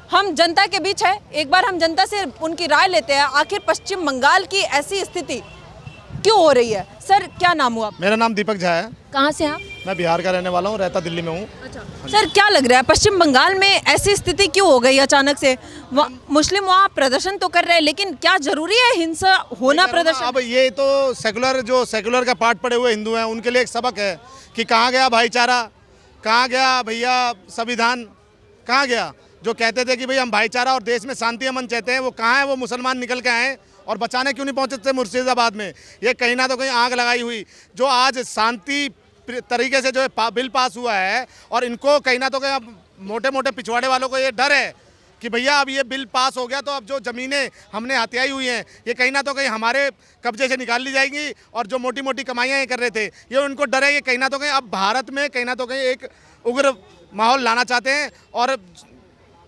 हम जनता के बीच है, एक बार हम जनता से उनकी राय लेते हैं। आखिर पश्चिम बंगाल की ऐसी स्थिति क्यों हो रही है? सर क्या नाम हुआ? मेरा नाम दीपक झा है। कहाँ से आप? मैं बिहार का रहने वाला हूँ, रहता दिल्ली में हूँ। अच्छा सर, क्या लग रहा है पश्चिम बंगाल में ऐसी स्थिति क्यों हो गई अचानक से? मुस्लिम वहाँ प्रदर्शन तो कर रहे हैं, लेकिन क्या जरूरी है हिंसा होना प्रदर्शन? अब ये तो सेकुलर का पाठ पढ़े हुए हिंदू हैं, उनके लिए एक सबक है कि कहाँ गया भाईचारा, कहाँ गया भैया संविधान, कहाँ गया? जो कहते थे कि भाई हम भाईचारा और देश में शांति अमन चाहते हैं, वो कहाँ है? वो मुसलमान निकल के आए और बचाने क्यों नहीं पहुंचे थे मुर्शिदाबाद में? ये कहीं ना तो कहीं आग लगाई हुई, जो आज शांति तरीके से जो है बिल पास हुआ है, और इनको कहीं ना तो कहीं अब मोटे मोटे पिछवाड़े वालों को ये डर है कि भैया अब ये बिल पास हो गया तो अब जो ज़मीनें हमने हथियाई हुई हैं ये कहीं ना तो कहीं हमारे कब्जे से निकाल ली जाएंगी, और जो मोटी मोटी कमाइयाँ ये कर रहे थे, ये उनको डर है कि कहीं ना तो कहीं अब भारत में कहीं ना तो कहीं एक उग्र माहौल लाना चाहते हैं और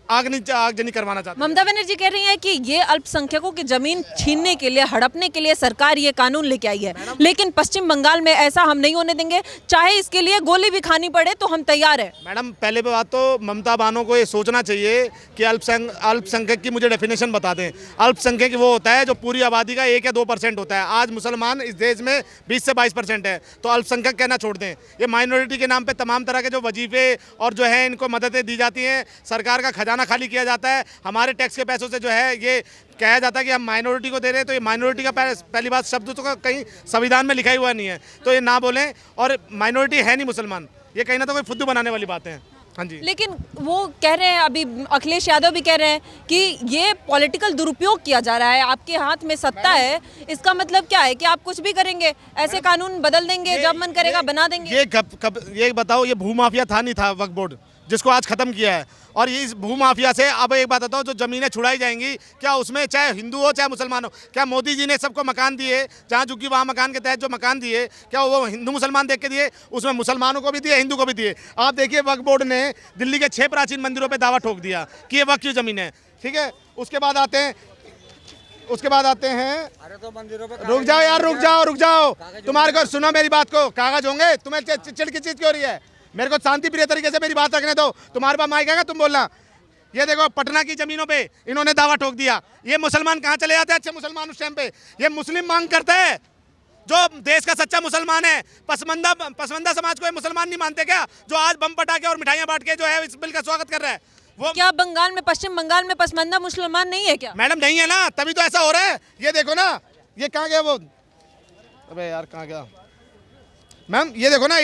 आगजनी करवाना चाहते हैं। ममता बनर्जी कह रही हैं कि ये अल्पसंख्यकों की जमीन छीनने के लिए, हड़पने के लिए सरकार ये कानून लेके आई है, लेकिन पश्चिम बंगाल में ऐसा हम नहीं होने देंगे, चाहे इसके लिए गोली भी खानी पड़े तो हम तैयार हैं। मैडम पहले बात तो ममता बानो को ये सोचना चाहिए कि अल्पसंख्यक की मुझे डेफिनेशन बता दें। अल्पसंख्यक वो होता है जो पूरी आबादी का 1 या 2% होता है। आज मुसलमान इस देश में 20 से 22% है, तो अल्पसंख्यक कहना छोड़ दें। ये माइनॉरिटी के नाम पे तमाम तरह के जो वजीफे और जो है इनको मददें दी जाती हैं, सरकार का खजाना खाली किया जाता है, हमारे टैक्स के पैसों से जो है ये कहा जाता है कि हम माइनॉरिटी को दे रहे हैं, तो ये माइनॉरिटी का पहली बात शब्द तो कहीं संविधान में लिखा हुआ नहीं है, तो ये ना बोलें। और माइनॉरिटी है नहीं मुसलमान, ये कहीं ना तो कोई फुद्दू बनाने वाली बातें हैं। हाँ जी, लेकिन वो कह रहे हैं, अभी अखिलेश यादव भी कह रहे हैं कि ये पॉलिटिकल दुरुपयोग किया जा रहा है, आपके हाथ में सत्ता है, इसका मतलब क्या है कि आप कुछ भी करेंगे, ऐसे कानून बदल देंगे, जब मन करेगा बना देंगे? ये बताओ, ये भूमाफिया था नहीं था वक्फ बोर्ड, जिसको आज खत्म किया है, और ये इस भूमाफिया से अब एक बात बताओ, जो ज़मीनें छुड़ाई जाएंगी, क्या उसमें चाहे हिंदू हो चाहे मुसलमान हो, क्या मोदी जी ने सबको मकान दिए जहाँ झुग्गी वहाँ मकान के तहत जो मकान दिए, क्या वो हिंदू मुसलमान देख के दिए? उसमें मुसलमानों को भी दिए, हिंदू को भी दिए। आप देखिए वक्फ बोर्ड ने दिल्ली के 6 प्राचीन मंदिरों पर दावा ठोक दिया कि ये वक्फ की ज़मीन है, ठीक है। उसके बाद आते हैं अरे तो मंदिरों पे रुक जाओ यार, रुक जाओ तुम्हारे को सुनो मेरी बात को, कागज होंगे, तुम्हें चिड़ की चीज क्यों हो रही है? मेरे को शांति प्रिय तरीके से मेरी बात रखने दो, तुम्हारे पास माइक आएगा तुम बोलना। ये देखो पटना की जमीनों पे इन्होंने दावा ठोक दिया, ये मुसलमान कहाँ चले जाते हैं? अच्छे मुसलमान उस टाइम पे ये मुस्लिम मांग करते हैं, जो देश का सच्चा मुसलमान है। पसमंदा समाज को ये मुसलमान नहीं मानते क्या, जो आज बम पटाखे और मिठाइयाँ बांट के जो है इस बिल का स्वागत कर रहा है? वो क्या पश्चिम बंगाल में पसमंदा मुसलमान नहीं है क्या? मैडम नहीं है ना, तभी तो ऐसा हो रहा है। ये देखो ना, ये कहाँ गया वो, अबे यार कहाँ गया मैम? ये देखो ना,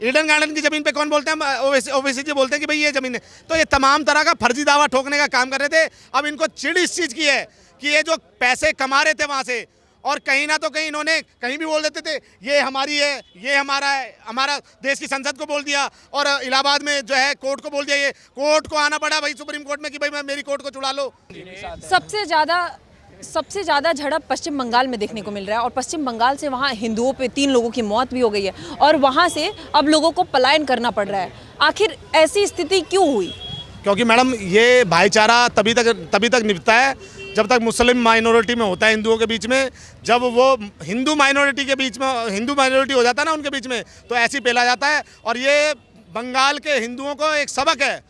ईडन गार्डन की जमीन पे कौन बोलते हैं? ओवैसी जी बोलते हैं कि भाई ये जमीन है। तो ये तमाम तरह का फर्जी दावा ठोकने का काम कर रहे थे। अब इनको चिढ़ इस चीज़ की है कि ये जो पैसे कमा रहे थे वहाँ से, और कहीं ना तो कहीं इन्होंने कहीं भी बोल देते थे ये हमारी है, ये हमारा है, हमारा देश की संसद को बोल दिया, और इलाहाबाद में जो है कोर्ट को बोल दिया। ये कोर्ट को आना पड़ा भाई, सुप्रीम कोर्ट में, कि भाई मेरी कोर्ट को छुड़ा लो। सबसे ज़्यादा झड़प पश्चिम बंगाल में देखने को मिल रहा है, और पश्चिम बंगाल से वहाँ हिंदुओं पे 3 लोगों की मौत भी हो गई है, और वहाँ से अब लोगों को पलायन करना पड़ रहा है। आखिर ऐसी स्थिति क्यों हुई? क्योंकि मैडम ये भाईचारा तभी तक निभता है जब तक मुस्लिम माइनॉरिटी में होता है, हिंदुओं के बीच में। जब वो हिंदू माइनॉरिटी हो जाता है ना उनके बीच में, तो ऐसे ही फैला जाता है। और ये बंगाल के हिंदुओं को एक सबक है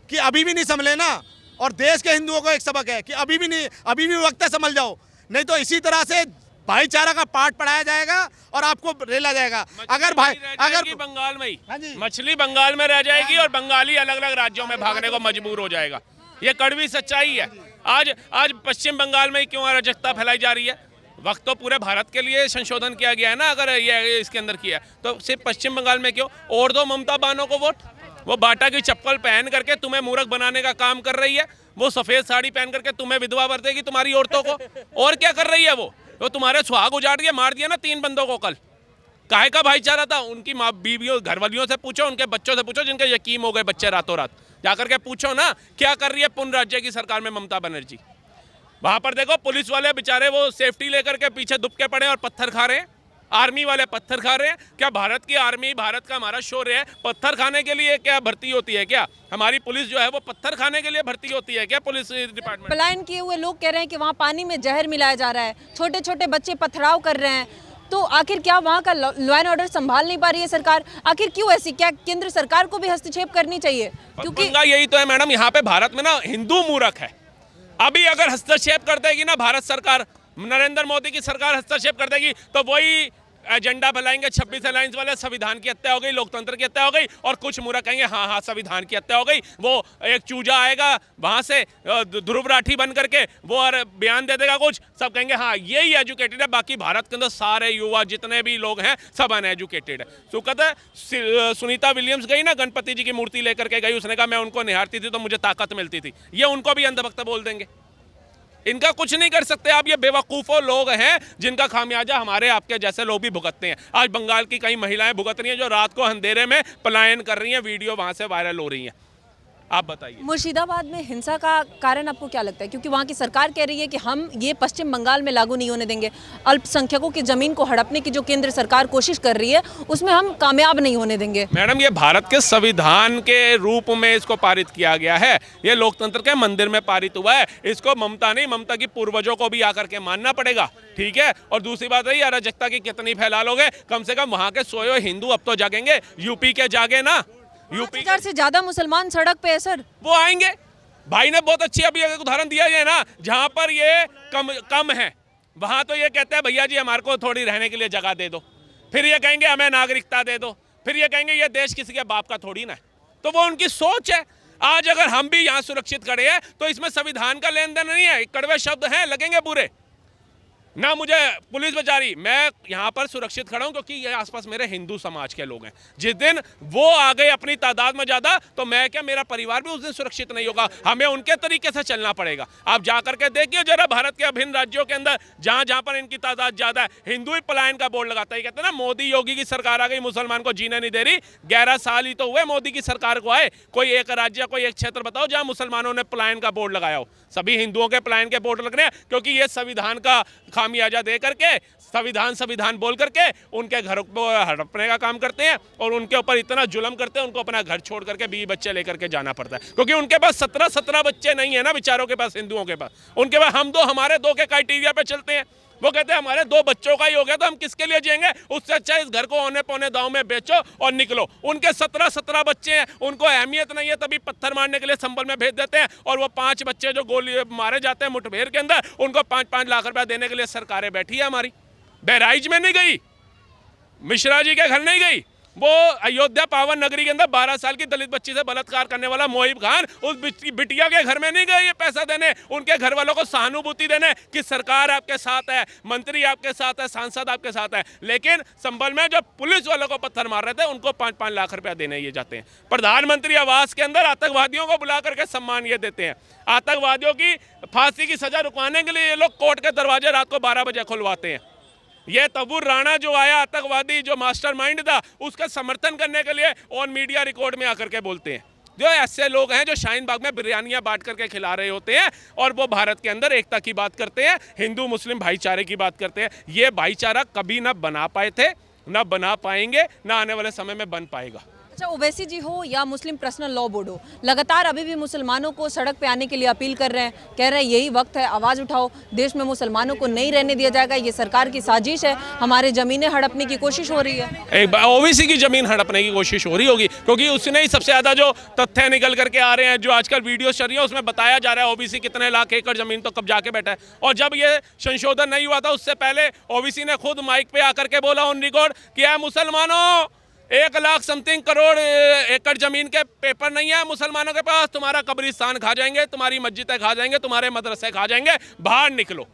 कि अभी भी नहीं संभले ना, और देश के हिंदुओं को एक सबक है कि अभी भी वक्त है, संभल जाओ, नहीं तो इसी तरह से भाईचारा का पाठ पढ़ाया जाएगा और आपको रेला जाएगा। अगर बंगाल में ही मछली बंगाल में रह जाएगी और बंगाली अलग अलग राज्यों में भागने को मजबूर हो जाएगा, ये कड़वी सच्चाई है। आज पश्चिम बंगाल में क्यों अराजकता फैलाई जा रही है? वक्त तो पूरे भारत के लिए संशोधन किया गया है ना, अगर ये इसके अंदर किया है तो सिर्फ पश्चिम बंगाल में क्यों? और दो ममता बानो को वोट। वो बाटा की चप्पल पहन करके तुम्हें मूर्ख बनाने का काम कर रही है, वो सफेद साड़ी पहन करके तुम्हें विधवा बरतेगी तुम्हारी औरतों को। और क्या कर रही है वो तुम्हारे सुहाग उजाड़ के मार दिया ना 3 बंदों को कल। काहे का भाईचारा था? उनकी माँ बीवियों घरवालियों से पूछो, उनके बच्चों से पूछो जिनके यकीम हो गए बच्चे रातों रात, जाकर के पूछो ना क्या कर रही है पुनः राज्य की सरकार में ममता बनर्जी। वहां पर देखो पुलिस वाले बेचारे वो सेफ्टी लेकर के पीछे दुबके पड़े और पत्थर खा रहे हैं, आर्मी वाले पत्थर खा रहे हैं। क्या भारत की आर्मी, भारत का हमारा शौर्य है पत्थर खाने के लिए क्या भर्ती होती है? क्या हमारी पुलिस जो है वो पत्थर खाने के लिए भर्ती होती है क्या? पुलिस डिपार्टमेंट पलायन किए हुए लोग कह रहे हैं कि वहाँ पानी में जहर मिलाया जा रहा है, छोटे छोटे बच्चे पथराव कर रहे हैं। तो आखिर क्या वहाँ का लॉ एंड ऑर्डर संभाल नहीं पा रही है सरकार? आखिर क्यों ऐसी, क्या केंद्र सरकार को भी हस्तक्षेप करनी चाहिए? क्योंकि यही तो है मैडम, यहाँ पे भारत में ना हिंदू मूर्ख है। अभी अगर हस्तक्षेप कर देगी ना भारत सरकार, नरेंद्र मोदी की सरकार हस्तक्षेप कर देगी तो वही एजेंडा फैलाएंगे 26 अलायंस वाले, संविधान की हत्या हो गई, लोकतंत्र की हत्या हो गई, और कुछ मूर्ख कहेंगे हाँ हाँ संविधान की हत्या हो गई। वो एक चूजा आएगा वहां से ध्रुव राठी बन करके वो और बयान दे देगा कुछ, सब कहेंगे हाँ यही एजुकेटेड है। बाकी भारत के अंदर सारे युवा जितने भी लोग हैं सब अनएजुकेटेड है। सुखद है सुनीता विलियम्स गई ना, गणपति जी की मूर्ति लेकर के गई, उसने कहा मैं उनको निहारती थी तो मुझे ताकत मिलती थी। ये उनको भी अंधभक्त बोल देंगे, इनका कुछ नहीं कर सकते आप। ये बेवकूफ़ों लोग हैं जिनका खामियाजा हमारे आपके जैसे लोग भी भुगतते हैं। आज बंगाल की कई महिलाएं भुगत रही हैं जो रात को अंधेरे में पलायन कर रही हैं, वीडियो वहां से वायरल हो रही हैं। आप बताइए मुर्शिदाबाद में हिंसा का कारण आपको क्या लगता है? क्योंकि वहाँ की सरकार कह रही है कि हम ये पश्चिम बंगाल में लागू नहीं होने देंगे, अल्पसंख्यकों की जमीन को हड़पने की जो केंद्र सरकार कोशिश कर रही है उसमें हम कामयाब नहीं होने देंगे। मैडम ये भारत के संविधान के रूप में इसको पारित किया गया है, ये लोकतंत्र के मंदिर में पारित हुआ है। इसको ममता नहीं, ममता की पूर्वजों को भी आकर के मानना पड़ेगा, ठीक है। और दूसरी बात रही अराजकता की कितनी फैला लोगे, कम से कम वहाँ के सोए हुए हिंदू अब तो जागेंगे, यूपी के जागे ना। यूपी 5000 से ज्यादा मुसलमान सड़क पे है सर, वो आएंगे। भाई ने बहुत अच्छी अभी एक उदाहरण दिया है ना, जहां पर ये कम है वहां तो ये कहते हैं भैया जी हमारे को थोड़ी रहने के लिए जगह दे दो, फिर ये कहेंगे हमें नागरिकता दे दो, फिर ये कहेंगे ये देश किसी के बाप का थोड़ी ना है। तो वो उनकी सोच है। आज अगर हम भी यहाँ सुरक्षित खड़े हैं तो इसमें संविधान का लेन देन नहीं है, कड़वे शब्द हैं लगेंगे बुरे ना। मुझे पुलिस बेचारी, मैं यहाँ पर सुरक्षित खड़ा हूँ क्योंकि ये आसपास मेरे हिंदू समाज के लोग हैं। जिस दिन वो आ गए अपनी तादाद में ज़्यादा तो मैं क्या, मेरा परिवार भी उस दिन सुरक्षित नहीं होगा। हमें उनके तरीके से चलना पड़ेगा। आप जा करके देखिए जरा भारत के अभिन्न राज्यों के अंदर जहाँ जहाँ पर इनकी तादाद ज़्यादा है, हिंदू ही पलायन का बोर्ड लगाता है। कहते हैं ना मोदी योगी की सरकार आ गई, मुसलमान को जीने नहीं दे रही। 11 साल ही तो हुए मोदी की सरकार को आए। कोई एक राज्य, कोई एक क्षेत्र बताओ जहाँ मुसलमानों ने पलायन का बोर्ड लगाया हो। सभी हिंदुओं के पलायन के बोर्ड लग रहे हैं क्योंकि ये संविधान का खामियाजा दे करके, संविधान बोल करके उनके घर को हड़पने का काम करते हैं और उनके ऊपर इतना जुल्म करते हैं, उनको अपना घर छोड़ करके 20 बच्चे लेकर के जाना पड़ता है क्योंकि उनके पास 17 बच्चे नहीं है ना बेचारों के पास, हिंदुओं के पास। उनके पास हमारे 2 के क्राइटेरिया पे चलते हैं। वो कहते हैं हमारे 2 बच्चों का ही हो गया तो हम किसके लिए जिएंगे, उससे अच्छा इस घर को औने पौने दांव में बेचो और निकलो। उनके 17 बच्चे हैं, उनको अहमियत नहीं है, तभी पत्थर मारने के लिए संबल में भेज देते हैं। और वो 5 बच्चे जो गोली मारे जाते हैं मुठभेड़ के अंदर, उनको 5-5 लाख रुपया देने के लिए सरकारें बैठी है हमारी। बहराइच में नहीं गई, मिश्रा जी के घर नहीं गई, वो अयोध्या पावन नगरी के अंदर 12 साल की दलित बच्ची से बलात्कार करने वाला मोहिब खान उस बिटिया के घर में नहीं गए ये पैसा देने, उनके घर वालों को सहानुभूति देने कि सरकार आपके साथ है, मंत्री आपके साथ है, सांसद आपके साथ है। लेकिन संभल में जब पुलिस वालों को पत्थर मार रहे थे उनको 5-5 लाख रुपया देने ये जाते हैं। प्रधानमंत्री आवास के अंदर आतंकवादियों को बुला करके सम्मान ये देते हैं। आतंकवादियों की फांसी की सजा रुकवाने के लिए ये लोग कोर्ट के दरवाजे रात को 12 बजे खुलवाते हैं। ये तबूर राणा जो आया आतंकवादी, जो मास्टरमाइंड था, उसका समर्थन करने के लिए ऑन मीडिया रिकॉर्ड में आकर के बोलते हैं। जो ऐसे लोग हैं जो शाहीन बाग में बिरयानियां बांट करके खिला रहे होते हैं और वो भारत के अंदर एकता की बात करते हैं, हिंदू मुस्लिम भाईचारे की बात करते हैं। ये भाईचारा कभी ना बना पाए थे, ना बना पाएंगे, ना आने वाले समय में बन पाएगा। अच्छा, ओवैसी जी हो या मुस्लिम पर्सनल लॉ बोर्ड हो, लगातार अभी भी मुसलमानों को सड़क पे आने के लिए अपील कर रहे हैं, कह रहे हैं यही वक्त है, आवाज़ उठाओ, देश में मुसलमानों को नहीं रहने दिया जाएगा, ये सरकार की साजिश है, हमारे ज़मीनें हड़पने की कोशिश हो रही है। एक ओबीसी की ज़मीन हड़पने की कोशिश हो रही होगी क्योंकि उसने ही सबसे ज़्यादा जो तथ्य निकल करके आ रहे हैं, जो आजकल वीडियो चल रही है उसमें बताया जा रहा है ओबीसी कितने लाख एकड़ ज़मीन तो कब्जा के बैठा है। और जब ये संशोधन नहीं हुआ था उससे पहले ओबीसी ने खुद माइक पे आकर के बोला ऑन रिकॉर्ड कि है मुसलमानों 1 लाख समथिंग करोड़ एकड़ जमीन के पेपर नहीं है मुसलमानों के पास, तुम्हारा कब्रिस्तान खा जाएंगे, तुम्हारी मस्जिदें खा जाएंगे, तुम्हारे मदरसे खा जाएंगे, बाहर निकलो।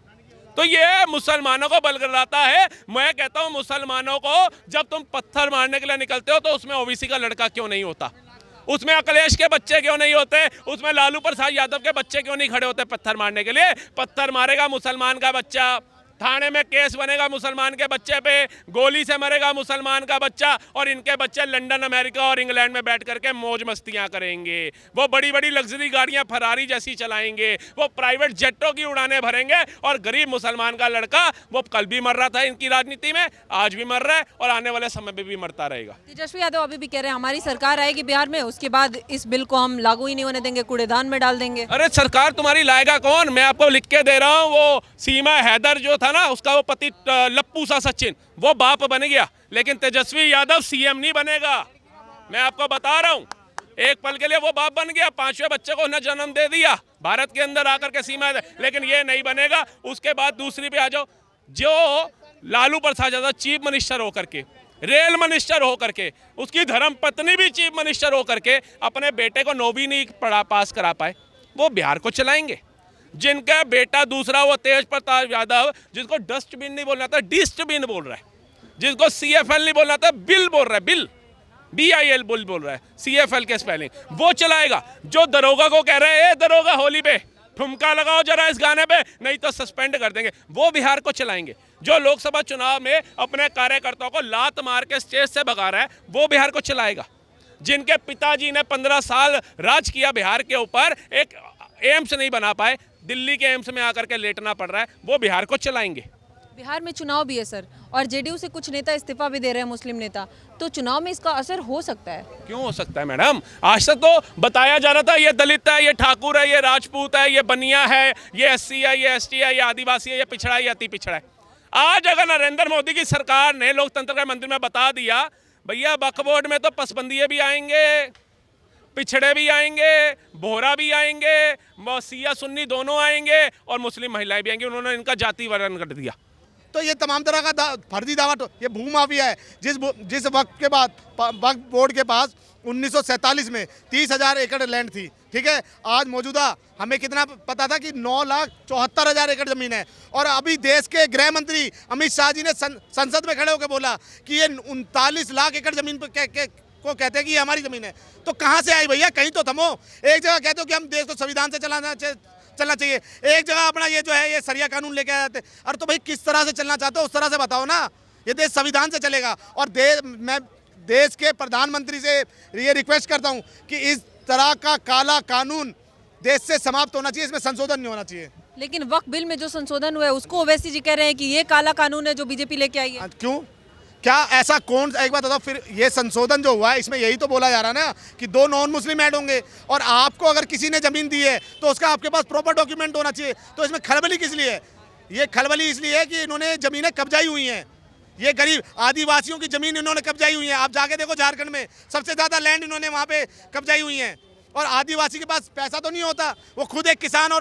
तो ये मुसलमानों को बलगलाता है। मैं कहता हूँ मुसलमानों को जब तुम पत्थर मारने के लिए निकलते हो तो उसमें ओबीसी का लड़का क्यों नहीं होता, उसमें अखिलेश के बच्चे क्यों नहीं होते, उसमें लालू प्रसाद यादव के बच्चे क्यों नहीं खड़े होते पत्थर मारने के लिए। पत्थर मारेगा मुसलमान का बच्चा, थाने में केस बनेगा मुसलमान के बच्चे पे, गोली से मरेगा मुसलमान का बच्चा और इनके बच्चे लंदन, अमेरिका और इंग्लैंड में बैठ करके मौज मस्तियां करेंगे। वो बड़ी बड़ी लग्जरी गाड़ियां फरारी जैसी चलाएंगे, वो प्राइवेट जेटों की उड़ानें भरेंगे और गरीब मुसलमान का लड़का वो कल भी मर रहा था इनकी राजनीति में, आज भी मर रहा है और आने वाले समय में भी मरता रहेगा। तेजस्वी यादव अभी भी कह रहे हैं हमारी सरकार आएगी बिहार में, उसके बाद इस बिल को हम लागू ही नहीं होने देंगे, कूड़ेदान में डाल देंगे। अरे सरकार तुम्हारी लाएगा कौन, मैं आपको लिख के दे रहा हूँ। वो सीमा हैदर जो था था ना उसका वो पति लप्पू सा सचिन, वो बाप बन गया, लेकिन तेजस्वी यादव सीएम नहीं बनेगा। मैं आपको बता रहा हूँ, एक पल के लिए वो बाप बन गया, 5वें बच्चे को उन्हें जन्म दे दिया भारत के अंदर आकर के सीमा, लेकिन ये नहीं बनेगा। उसके बाद दूसरी पे आ जाओ, जो लालू प्रसाद यादव चीफ मिनिस्टर होकर के, रेल मिनिस्टर होकर के, उसकी धर्म पत्नी भी चीफ मिनिस्टर होकर के अपने बेटे को 9वीं नहीं पास करा पाए, वो बिहार को चलाएंगे। जिनका बेटा दूसरा वो तेज प्रताप यादव, जिसको डस्टबिन नहीं बोलना था डस्टबिन बोल रहा है, जिसको CFL नहीं बोलना था बिल बोल रहा है, बिल BIL बोल रहा है, CFL के स्पेलिंग, वो चलाएगा। जो दरोगा को कह रहे हैं, दरोगा होली पे ठुमका लगाओ जरा इस गाने पे, नहीं तो सस्पेंड कर देंगे, वो बिहार को चलाएंगे। जो लोकसभा चुनाव में अपने कार्यकर्ताओं को लात मार के स्टेज से भगा रहा है, वो बिहार को चलाएगा। जिनके पिताजी ने 15 साल राज किया बिहार के ऊपर, एक एम्स नहीं बना पाए, दिल्ली के एम्स में आकर के लेटना पड़ रहा है, वो बिहार को चलाएंगे। बिहार में चुनाव भी है सर, और JDU से कुछ नेता इस्तीफा भी दे रहे हैं, मुस्लिम नेता, तो चुनाव में इसका असर हो सकता है? क्यों हो सकता है मैडम? आज तक तो बताया जा रहा था ये दलित है, ये ठाकुर है, ये राजपूत है, ये बनिया है, ये SC है, ये ST है, ये आदिवासी है, ये पिछड़ा है, ये अति पिछड़ा है। आज अगर नरेंद्र मोदी की सरकार ने लोकतंत्र के मंदिर में बता दिया भैया वक्फ बोर्ड में तो पसबंदिये भी आएंगे, पिछड़े भी आएंगे, बोहरा भी आएंगे, सिया सुन्नी दोनों आएंगे, और मुस्लिम महिलाएं भी आएंगी, उन्होंने इनका जाति वर्णन कर दिया, तो ये तमाम तरह का फर्जी दावा, ये भूमाफिया है। जिस वक्त के बाद वक्फ बोर्ड के पास 1947 में 30,000 एकड़ लैंड थी, ठीक है, आज मौजूदा हमें कितना पता था कि 9,74,000 एकड़ जमीन है, और अभी देश के गृह मंत्री अमित शाह जी ने संसद में खड़े होकर बोला कि ये 39 लाख एकड़ जमीन को कहते हैं कि ये हमारी जमीन है। तो कहाँ से आई भैया? कहीं तो थमो। एक जगह कहते हो कि हम देश को संविधान से चलना चाहिए, एक जगह अपना ये जो है ये सरिया कानून लेके आ जाते। अरे तो भाई किस तरह से चलना चाहते हो उस तरह से बताओ ना। ये देश संविधान से चलेगा, और मैं देश के प्रधानमंत्री से ये रिक्वेस्ट करता हूँ कि इस तरह का काला कानून देश से समाप्त होना चाहिए, इसमें संशोधन नहीं होना चाहिए। लेकिन वक्फ बिल में जो संशोधन हुआ है उसको ओवैसी जी कह रहे हैं कि ये काला कानून है जो बीजेपी लेके आई है। क्यों? क्या ऐसा कौन? एक बात बताओ, फिर ये संशोधन जो हुआ है इसमें यही तो बोला जा रहा है ना कि 2 नॉन मुस्लिम ऐड होंगे, और आपको अगर किसी ने जमीन दी है तो उसका आपके पास प्रॉपर डॉक्यूमेंट होना चाहिए। तो इसमें खलबली किस लिए है? ये खलबली इसलिए है कि इन्होंने जमीनें कब्जाई हुई हैं, ये गरीब आदिवासियों की जमीन इन्होंने कब्जाई हुई है। आप जाके देखो झारखंड में सबसे ज़्यादा लैंड इन्होंने वहाँ पे कब्जाई हुई है, और आदिवासी के पास पैसा तो नहीं होता, वो खुद एक किसान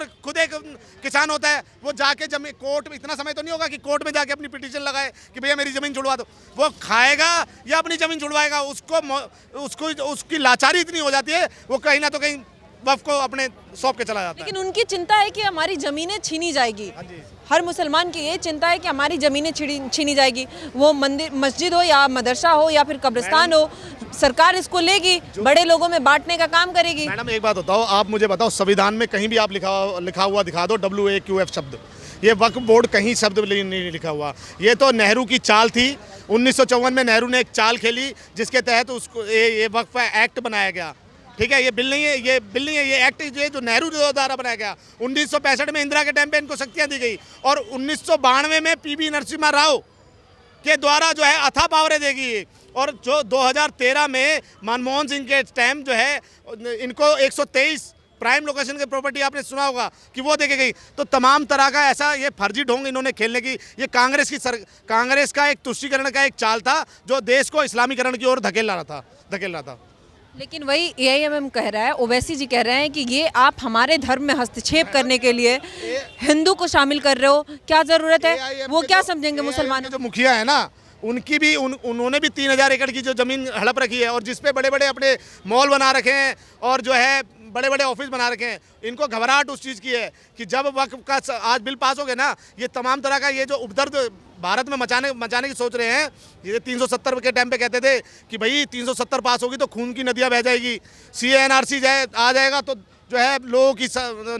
होता है, वो जाके जमीन कोर्ट में इतना समय तो नहीं होगा कि कोर्ट में जाके अपनी पिटीशन लगाए कि भैया मेरी ज़मीन छुड़वा दो। वो खाएगा या अपनी ज़मीन छुड़वाएगा, उसको उसकी लाचारी इतनी हो जाती है, वो कहीं ना तो कहीं वक्फ को अपने सौंप के चला जाता है। लेकिन उनकी चिंता है कि हमारी ज़मीनें छीनी जाएगी। हर मुसलमान की ये चिंता है कि हमारी ज़मीनें छीनी जाएगी, वो मंदिर मस्जिद हो या मदरसा हो या फिर कब्रिस्तान हो, सरकार इसको लेगी, बड़े लोगों में बांटने का काम करेगी। मैडम एक बात बताओ, आप मुझे बताओ संविधान में कहीं भी आप लिखा हुआ दिखा दो WAQF शब्द, ये वक्फ बोर्ड कहीं शब्द नहीं लिखा हुआ। ये तो नेहरू की चाल थी, 1954 में नेहरू ने एक चाल खेली जिसके तहत उसको ये वक्फ एक्ट बनाया गया, ठीक है। ये बिल नहीं है, ये एक्ट जो नेहरू द्वारा बनाया गया। 1965 में इंदिरा के टाइम पे इनको शक्तियाँ दी गई, और 1992 में PV नरसिम्हा राव के द्वारा जो है अथा पावरें देगी, और जो 2013 में मनमोहन सिंह के टाइम जो है इनको 123 प्राइम लोकेशन की प्रॉपर्टी आपने सुना होगा कि वो देके गई। तो तमाम तरह का ऐसा ये फर्जी ढोंग इन्होंने खेलने की, ये कांग्रेस का एक तुष्टीकरण का एक चाल था जो देश को इस्लामीकरण की ओर धकेल रहा था। लेकिन वही AIMM कह रहा है, ओवैसी जी कह रहे हैं कि ये आप हमारे धर्म में हस्तक्षेप करने के लिए हिंदू को शामिल कर रहे हो, क्या जरूरत है? वो क्या समझेंगे मुसलमानों? जो मुखिया है ना, उनकी भी उन्होंने भी 3,000 एकड़ की जो जमीन हड़प रखी है, और जिसपे बड़े बड़े अपने मॉल बना रखे हैं और जो है बड़े बड़े ऑफिस बना रखे हैं। इनको घबराहट उस चीज़ की है कि जब वक्फ का आज बिल पास हो गया ना, ये तमाम तरह का ये जो उपदर्द भारत में मचाने की सोच रहे हैं। ये 370 के टाइम पे कहते थे कि भाई 370 पास होगी तो खून की नदियाँ बह जाएगी, CA/NRC आ जाएगा तो जो है लोगों की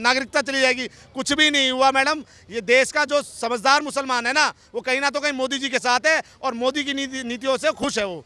नागरिकता चली जाएगी। कुछ भी नहीं हुआ मैडम। ये देश का जो समझदार मुसलमान है ना, वो कहीं ना तो कहीं मोदी जी के साथ है, और मोदी की नीतियों से खुश है वो।